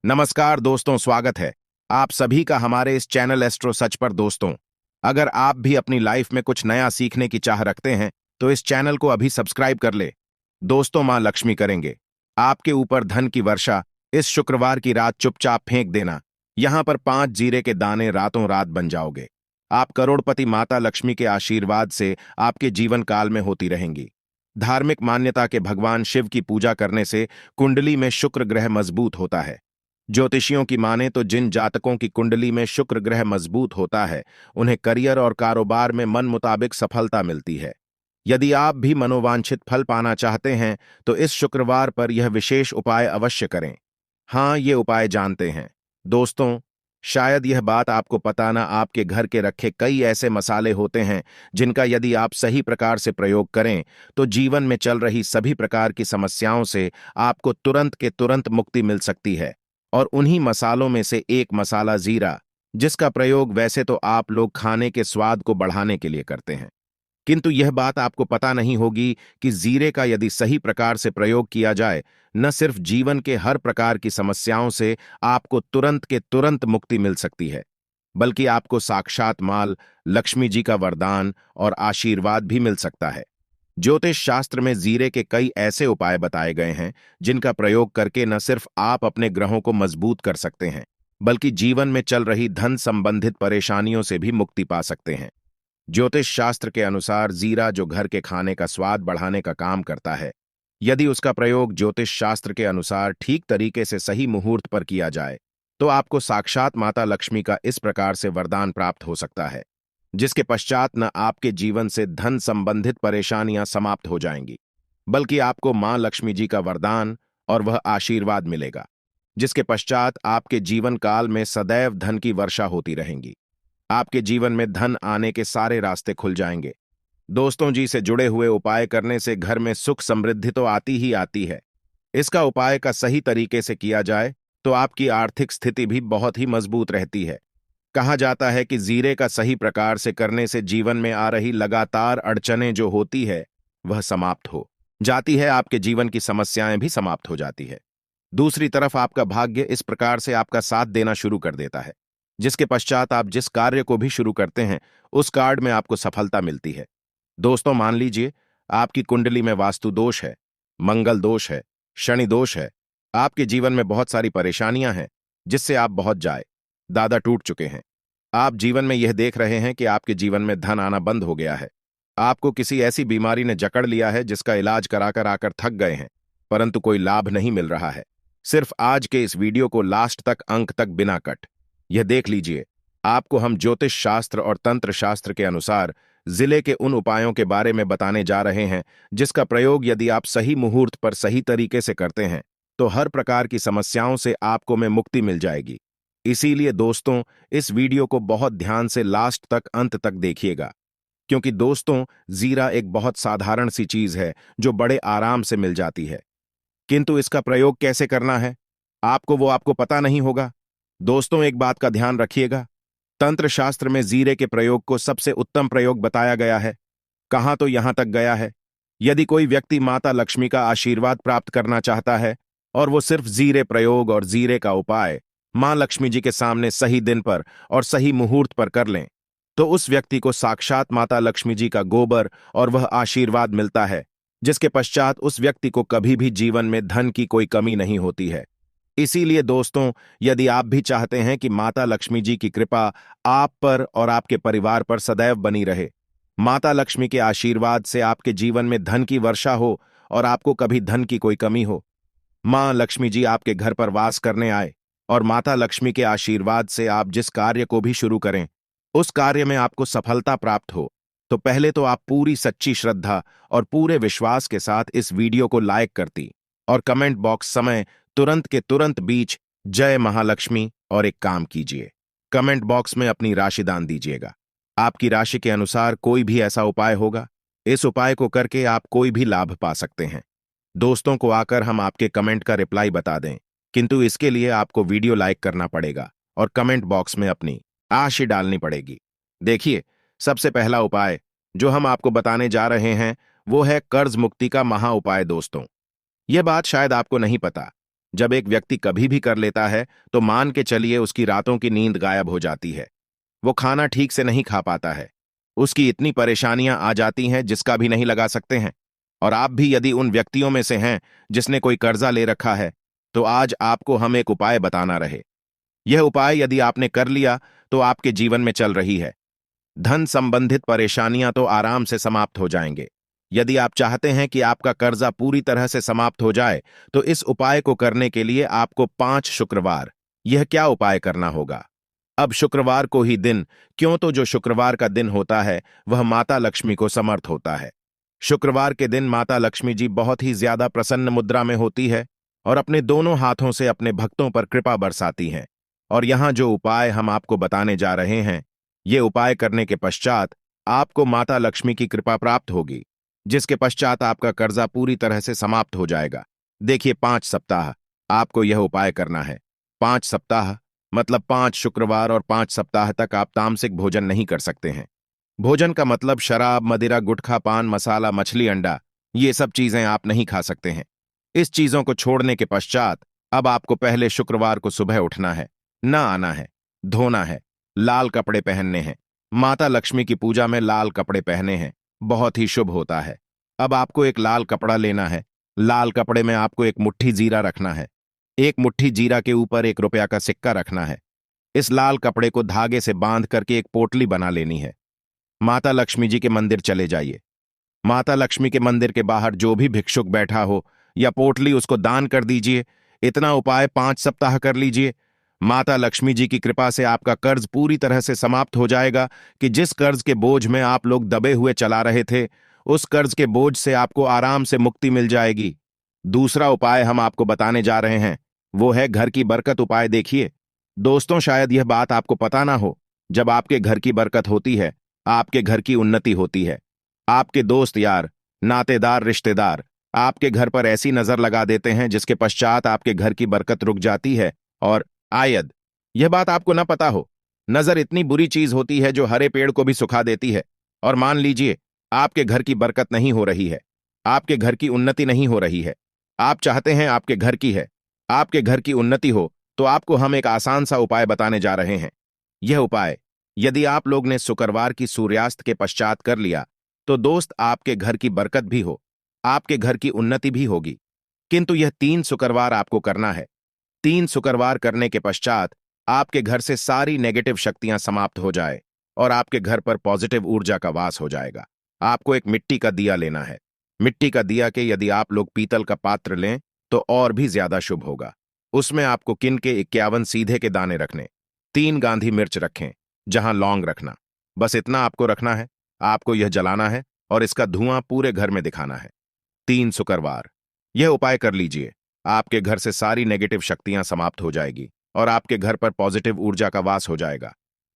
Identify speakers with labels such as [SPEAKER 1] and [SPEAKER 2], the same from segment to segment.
[SPEAKER 1] नमस्कार दोस्तों, स्वागत है आप सभी का हमारे इस चैनल एस्ट्रो सच पर। दोस्तों, अगर आप भी अपनी लाइफ में कुछ नया सीखने की चाह रखते हैं तो इस चैनल को अभी सब्सक्राइब कर ले। दोस्तों, मां लक्ष्मी करेंगे आपके ऊपर धन की वर्षा। इस शुक्रवार की रात चुपचाप फेंक देना। यहां पर 5 जीरे के दाने रातों रात बन जाओगे। आप करोड़पति माता लक्ष्मी के आशीर्वाद से आपके जीवन काल में होती रहेंगी। धार्मिक मान्यता के भगवान शिव की पूजा करने से कुंडली में शुक्र ग्रह मजबूत होता है। ज्योतिषियों की माने तो जिन जातकों की कुंडली में शुक्र ग्रह मजबूत होता है उन्हें करियर और कारोबार में मन मुताबिक सफलता मिलती है। यदि आप भी मनोवांछित फल पाना चाहते हैं तो इस शुक्रवार पर यह विशेष उपाय अवश्य करें। हाँ, ये उपाय जानते हैं दोस्तों। शायद यह बात आपको पता ना, आपके घर के रखे कई ऐसे मसाले होते हैं जिनका यदि आप सही प्रकार से प्रयोग करें तो जीवन में चल रही सभी प्रकार की समस्याओं से आपको तुरंत के तुरंत मुक्ति मिल सकती है। और उन्हीं मसालों में से एक मसाला जीरा, जिसका प्रयोग वैसे तो आप लोग खाने के स्वाद को बढ़ाने के लिए करते हैं, किंतु यह बात आपको पता नहीं होगी कि जीरे का यदि सही प्रकार से प्रयोग किया जाए, न सिर्फ जीवन के हर प्रकार की समस्याओं से आपको तुरंत के तुरंत मुक्ति मिल सकती है, बल्कि आपको साक्षात माल लक्ष्मी जी का वरदान और आशीर्वाद भी मिल सकता है। ज्योतिष शास्त्र में जीरे के कई ऐसे उपाय बताए गए हैं जिनका प्रयोग करके न सिर्फ आप अपने ग्रहों को मजबूत कर सकते हैं, बल्कि जीवन में चल रही धन संबंधित परेशानियों से भी मुक्ति पा सकते हैं। ज्योतिष शास्त्र के अनुसार जीरा, जो घर के खाने का स्वाद बढ़ाने का काम करता है, यदि उसका प्रयोग ज्योतिष शास्त्र के अनुसार ठीक तरीके से सही मुहूर्त पर किया जाए तो आपको साक्षात माता लक्ष्मी का इस प्रकार से वरदान प्राप्त हो सकता है, जिसके पश्चात न आपके जीवन से धन संबंधित परेशानियां समाप्त हो जाएंगी, बल्कि आपको मां लक्ष्मी जी का वरदान और वह आशीर्वाद मिलेगा, जिसके पश्चात आपके जीवन काल में सदैव धन की वर्षा होती रहेंगी। आपके जीवन में धन आने के सारे रास्ते खुल जाएंगे। दोस्तों जी, से जुड़े हुए उपाय करने से घर में सुख समृद्धि तो आती ही आती है। इसका उपाय का सही तरीके से किया जाए तो आपकी आर्थिक स्थिति भी बहुत ही मजबूत रहती है। कहा जाता है कि जीरे का सही प्रकार से करने से जीवन में आ रही लगातार अड़चनें जो होती है वह समाप्त हो जाती है, आपके जीवन की समस्याएं भी समाप्त हो जाती है। दूसरी तरफ आपका भाग्य इस प्रकार से आपका साथ देना शुरू कर देता है, जिसके पश्चात आप जिस कार्य को भी शुरू करते हैं उस कार्य में आपको सफलता मिलती है। दोस्तों, मान लीजिए आपकी कुंडली में वास्तु दोष है, मंगल दोष है, शनि दोष है, आपके जीवन में बहुत सारी परेशानियां हैं जिससे आप बहुत जाए दादा टूट चुके हैं। आप जीवन में यह देख रहे हैं कि आपके जीवन में धन आना बंद हो गया है। आपको किसी ऐसी बीमारी ने जकड़ लिया है जिसका इलाज कराकर आकर थक गए हैं, परंतु कोई लाभ नहीं मिल रहा है। सिर्फ आज के इस वीडियो को लास्ट तक, अंक तक बिना कट यह देख लीजिए। आपको हम ज्योतिष शास्त्र और तंत्र शास्त्र के अनुसार जिले के उन उपायों के बारे में बताने जा रहे हैं जिसका प्रयोग यदि आप सही मुहूर्त पर सही तरीके से करते हैं तो हर प्रकार की समस्याओं से आपको में मुक्ति मिल जाएगी। इसीलिए दोस्तों, इस वीडियो को बहुत ध्यान से लास्ट तक, अंत तक देखिएगा, क्योंकि दोस्तों, जीरा एक बहुत साधारण सी चीज है जो बड़े आराम से मिल जाती है, किंतु इसका प्रयोग कैसे करना है आपको पता नहीं होगा। दोस्तों, एक बात का ध्यान रखिएगा, तंत्र शास्त्र में जीरे के प्रयोग को सबसे उत्तम प्रयोग बताया गया है। कहां तो यहां तक गया है, यदि कोई व्यक्ति माता लक्ष्मी का आशीर्वाद प्राप्त करना चाहता है और वो सिर्फ जीरे प्रयोग और जीरे का उपाय मां लक्ष्मी जी के सामने सही दिन पर और सही मुहूर्त पर कर लें तो उस व्यक्ति को साक्षात माता लक्ष्मी जी का गोबर और वह आशीर्वाद मिलता है, जिसके पश्चात उस व्यक्ति को कभी भी जीवन में धन की कोई कमी नहीं होती है। इसीलिए दोस्तों, यदि आप भी चाहते हैं कि माता लक्ष्मी जी की कृपा आप पर और आपके परिवार पर सदैव बनी रहे, माता लक्ष्मी के आशीर्वाद से आपके जीवन में धन की वर्षा हो और आपको कभी धन की कोई कमी हो, मां लक्ष्मी जी आपके घर पर वास करने आए और माता लक्ष्मी के आशीर्वाद से आप जिस कार्य को भी शुरू करें उस कार्य में आपको सफलता प्राप्त हो, तो पहले तो आप पूरी सच्ची श्रद्धा और पूरे विश्वास के साथ इस वीडियो को लाइक करती और कमेंट बॉक्स समय तुरंत के तुरंत बीच जय महालक्ष्मी और एक काम कीजिए, कमेंट बॉक्स में अपनी राशि दान दीजिएगा। आपकी राशि के अनुसार कोई भी ऐसा उपाय होगा, इस उपाय को करके आप कोई भी लाभ पा सकते हैं। दोस्तों को आकर हम आपके कमेंट का रिप्लाई बता दें, किंतु इसके लिए आपको वीडियो लाइक करना पड़ेगा और कमेंट बॉक्स में अपनी राशि डालनी पड़ेगी। देखिए, सबसे पहला उपाय जो हम आपको बताने जा रहे हैं वो है कर्ज मुक्ति का महा उपाय। दोस्तों, यह बात शायद आपको नहीं पता, जब एक व्यक्ति कभी भी कर लेता है तो मान के चलिए उसकी रातों की नींद गायब हो जाती है। वो खाना ठीक से नहीं खा पाता है। उसकी इतनी परेशानियां आ जाती हैं जिसका भी नहीं लगा सकते हैं। और आप भी यदि उन व्यक्तियों में से हैं जिसने कोई कर्जा ले रखा है, तो आज आपको हम एक उपाय बताना रहे। यह उपाय यदि आपने कर लिया तो आपके जीवन में चल रही है धन संबंधित परेशानियां तो आराम से समाप्त हो जाएंगे। यदि आप चाहते हैं कि आपका कर्जा पूरी तरह से समाप्त हो जाए, तो इस उपाय को करने के लिए आपको 5 शुक्रवार यह क्या उपाय करना होगा। अब शुक्रवार को ही दिन, क्यों तो जो शुक्रवार का दिन होता है वह माता लक्ष्मी को समर्थ होता है। शुक्रवार के दिन माता लक्ष्मी जी बहुत ही ज्यादा प्रसन्न मुद्रा में होती है और अपने दोनों हाथों से अपने भक्तों पर कृपा बरसाती हैं। और यहां जो उपाय हम आपको बताने जा रहे हैं, ये उपाय करने के पश्चात आपको माता लक्ष्मी की कृपा प्राप्त होगी, जिसके पश्चात आपका कर्जा पूरी तरह से समाप्त हो जाएगा। देखिए, 5 सप्ताह आपको यह उपाय करना है। 5 सप्ताह मतलब 5 शुक्रवार और 5 सप्ताह तक आप तामसिक भोजन नहीं कर सकते हैं। भोजन का मतलब शराब, मदिरा, गुटखा, पान मसाला, मछली, अंडा, ये सब चीजें आप नहीं खा सकते हैं। इस चीजों को छोड़ने के पश्चात अब आपको पहले शुक्रवार को सुबह उठना है, ना आना है, धोना है, लाल कपड़े पहनने हैं। माता लक्ष्मी की पूजा में लाल कपड़े पहने हैं, बहुत ही शुभ होता है। अब आपको एक लाल कपड़ा लेना है। लाल कपड़े में आपको एक मुट्ठी जीरा रखना है। एक मुट्ठी जीरा के ऊपर ₹1 का सिक्का रखना है। इस लाल कपड़े को धागे से बांध करके एक पोटली बना लेनी है। माता लक्ष्मी जी के मंदिर चले जाइए। माता लक्ष्मी के मंदिर के बाहर जो भी भिक्षुक बैठा हो या पोटली, उसको दान कर दीजिए। इतना उपाय 5 सप्ताह कर लीजिए। माता लक्ष्मी जी की कृपा से आपका कर्ज पूरी तरह से समाप्त हो जाएगा कि जिस कर्ज के बोझ में आप लोग दबे हुए चला रहे थे, उस कर्ज के बोझ से आपको आराम से मुक्ति मिल जाएगी। दूसरा उपाय हम आपको बताने जा रहे हैं, वो है घर की बरकत उपाय। देखिए दोस्तों, शायद यह बात आपको पता ना हो, जब आपके घर की बरकत होती है, आपके घर की उन्नति होती है। आपके दोस्त यार, नातेदार, रिश्तेदार आपके घर पर ऐसी नजर लगा देते हैं जिसके पश्चात आपके घर की बरकत रुक जाती है। और आयद यह बात आपको ना पता हो, नजर इतनी बुरी चीज होती है जो हरे पेड़ को भी सुखा देती है। और मान लीजिए आपके घर की बरकत नहीं हो रही है, आपके घर की उन्नति नहीं हो रही है, आप चाहते हैं आपके घर की है, आपके घर की उन्नति हो, तो आपको हम एक आसान सा उपाय बताने जा रहे हैं। यह उपाय यदि आप लोग ने शुक्रवार की सूर्यास्त के पश्चात कर लिया, तो दोस्त आपके घर की बरकत भी हो, आपके घर की उन्नति भी होगी। किंतु यह 3 शुक्रवार आपको करना है। 3 शुक्रवार करने के पश्चात आपके घर से सारी नेगेटिव शक्तियां समाप्त हो जाए और आपके घर पर पॉजिटिव ऊर्जा का वास हो जाएगा। आपको एक मिट्टी का दिया लेना है। मिट्टी का दिया के यदि आप लोग पीतल का पात्र लें तो और भी ज्यादा शुभ होगा। उसमें आपको किन के 51 सीधे के दाने रखने, 3 गांधी मिर्च रखें, जहां लौंग रखना। बस इतना आपको रखना है। आपको यह जलाना है और इसका धुआं पूरे घर में दिखाना है। 3 शुक्रवार यह उपाय कर लीजिए। आपके घर से सारी नेगेटिव शक्तियां समाप्त हो जाएगी और आपके घर पर पॉजिटिव ऊर्जा का वास हो जाएगा।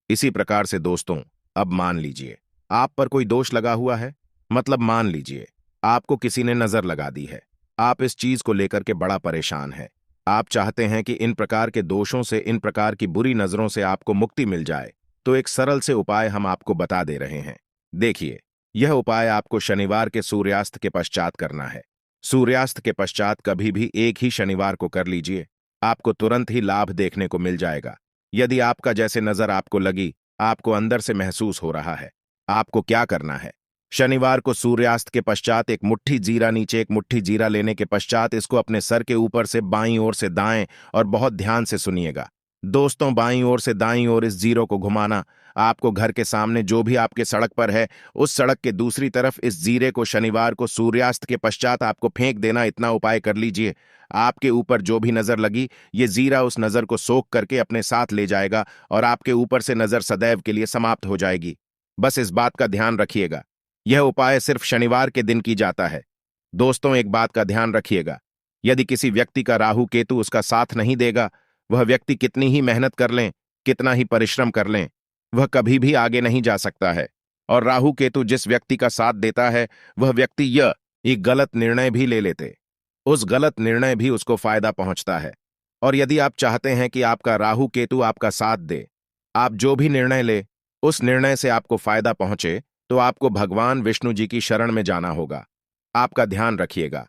[SPEAKER 1] इसी प्रकार से दोस्तों, अब मान लीजिए आप पर कोई दोष लगा हुआ है, मतलब मान लीजिए आपको किसी ने नजर लगा दी है। आप इस चीज को लेकर के बड़ा परेशान है। आप चाहते हैं कि इन प्रकार के दोषों से, इन प्रकार की बुरी नजरों से आपको मुक्ति मिल जाए, तो एक सरल से उपाय हम आपको बता दे रहे हैं। देखिए, यह उपाय आपको शनिवार के सूर्यास्त के पश्चात करना है। सूर्यास्त के पश्चात कभी भी एक ही शनिवार को कर लीजिए, आपको तुरंत ही लाभ देखने को मिल जाएगा। यदि आपका जैसे नजर आपको लगी, आपको अंदर से महसूस हो रहा है, आपको क्या करना है। शनिवार को सूर्यास्त के पश्चात एक मुट्ठी जीरा, नीचे एक मुट्ठी जीरा लेने के पश्चात इसको अपने सर के ऊपर से बाईं ओर से दाएं, और बहुत ध्यान से सुनिएगा दोस्तों, बाईं ओर से दाईं ओर इस जीरो को घुमाना। आपको घर के सामने जो भी आपके सड़क पर है, उस सड़क के दूसरी तरफ इस जीरे को शनिवार को सूर्यास्त के पश्चात आपको फेंक देना। इतना उपाय कर लीजिए। आपके ऊपर जो भी नजर लगी, ये जीरा उस नजर को सोख करके अपने साथ ले जाएगा और आपके ऊपर से नजर सदैव के लिए समाप्त हो जाएगी। बस इस बात का ध्यान रखिएगा, यह उपाय सिर्फ शनिवार के दिन की जाता है। दोस्तों, एक बात का ध्यान रखिएगा, यदि किसी व्यक्ति का राहु केतु उसका साथ नहीं देगा, वह व्यक्ति कितनी ही मेहनत कर लें, कितना ही परिश्रम कर लें, वह कभी भी आगे नहीं जा सकता है। और राहु केतु जिस व्यक्ति का साथ देता है, वह व्यक्ति यह एक गलत निर्णय भी ले लेते, उस गलत निर्णय भी उसको फायदा पहुंचता है। और यदि आप चाहते हैं कि आपका राहु केतु आपका साथ दे, आप जो भी निर्णय ले उस निर्णय से आपको फायदा पहुंचे, तो आपको भगवान विष्णु जी की शरण में जाना होगा। आपका ध्यान रखिएगा,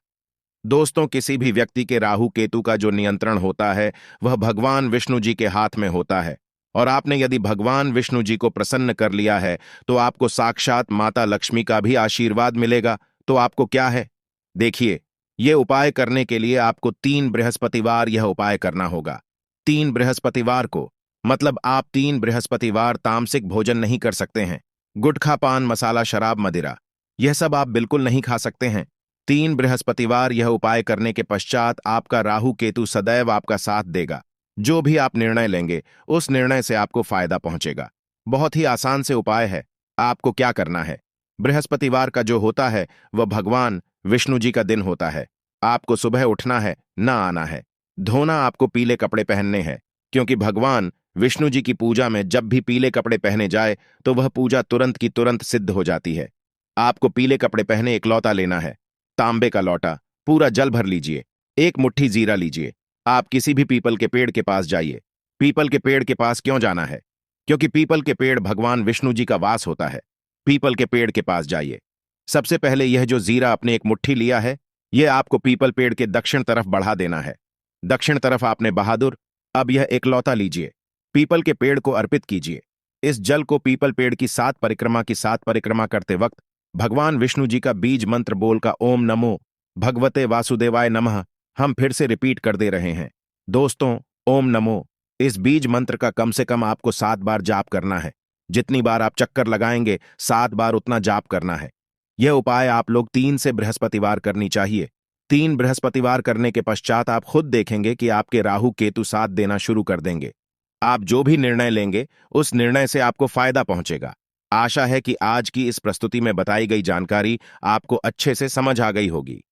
[SPEAKER 1] दोस्तों, किसी भी व्यक्ति के राहु केतु का जो नियंत्रण होता है वह भगवान विष्णु जी के हाथ में होता है। और आपने यदि भगवान विष्णु जी को प्रसन्न कर लिया है तो आपको साक्षात माता लक्ष्मी का भी आशीर्वाद मिलेगा। तो आपको क्या है, देखिए, ये उपाय करने के लिए आपको 3 बृहस्पतिवार यह उपाय करना होगा। 3 बृहस्पतिवार को, मतलब आप 3 बृहस्पतिवार तामसिक भोजन नहीं कर सकते हैं। गुटखा, पान मसाला, शराब, मदिरा, यह सब आप बिल्कुल नहीं खा सकते हैं। 3 बृहस्पतिवार यह उपाय करने के पश्चात आपका राहु केतु सदैव आपका साथ देगा। जो भी आप निर्णय लेंगे उस निर्णय से आपको फायदा पहुंचेगा। बहुत ही आसान से उपाय है। आपको क्या करना है, बृहस्पतिवार का जो होता है वह भगवान विष्णु जी का दिन होता है। आपको सुबह उठना है, ना आना है। धोना, आपको पीले कपड़े पहनने हैं, क्योंकि भगवान विष्णु जी की पूजा में जब भी पीले कपड़े पहने जाए तो वह पूजा तुरंत की तुरंत सिद्ध हो जाती है। आपको पीले कपड़े पहने एक लौटा लेना है, तांबे का लौटा, पूरा जल भर लीजिए। एक मुट्ठी जीरा लीजिए। आप किसी भी पीपल के पेड़ के पास जाइए। पीपल के पेड़ के पास क्यों जाना है? क्योंकि पीपल के पेड़ भगवान विष्णु जी का वास होता है। पीपल के पेड़ के पास जाइए। सबसे पहले यह जो जीरा आपने एक मुट्ठी लिया है, यह आपको पीपल पेड़ के दक्षिण तरफ बढ़ा देना है। दक्षिण तरफ आपने बहादुर, अब यह एक लौटा लीजिए, पीपल के पेड़ को अर्पित कीजिए। इस जल को पीपल पेड़ की 7 परिक्रमा करते वक्त भगवान विष्णु जी का बीज मंत्र बोल का ओम नमो भगवते वासुदेवाय नमः हम फिर से रिपीट कर दे रहे हैं। दोस्तों, ओम नमो, इस बीज मंत्र का कम से कम आपको 7 बार जाप करना है। जितनी बार आप चक्कर लगाएंगे 7 बार उतना जाप करना है। यह उपाय आप लोग 3 से बृहस्पतिवार करनी चाहिए। 3 बृहस्पतिवार करने के पश्चात आप खुद देखेंगे कि आपके राहु केतु साथ देना शुरू कर देंगे। आप जो भी निर्णय लेंगे उस निर्णय से आपको फायदा पहुंचेगा। आशा है कि आज की इस प्रस्तुति में बताई गई जानकारी आपको अच्छे से समझ आ गई होगी।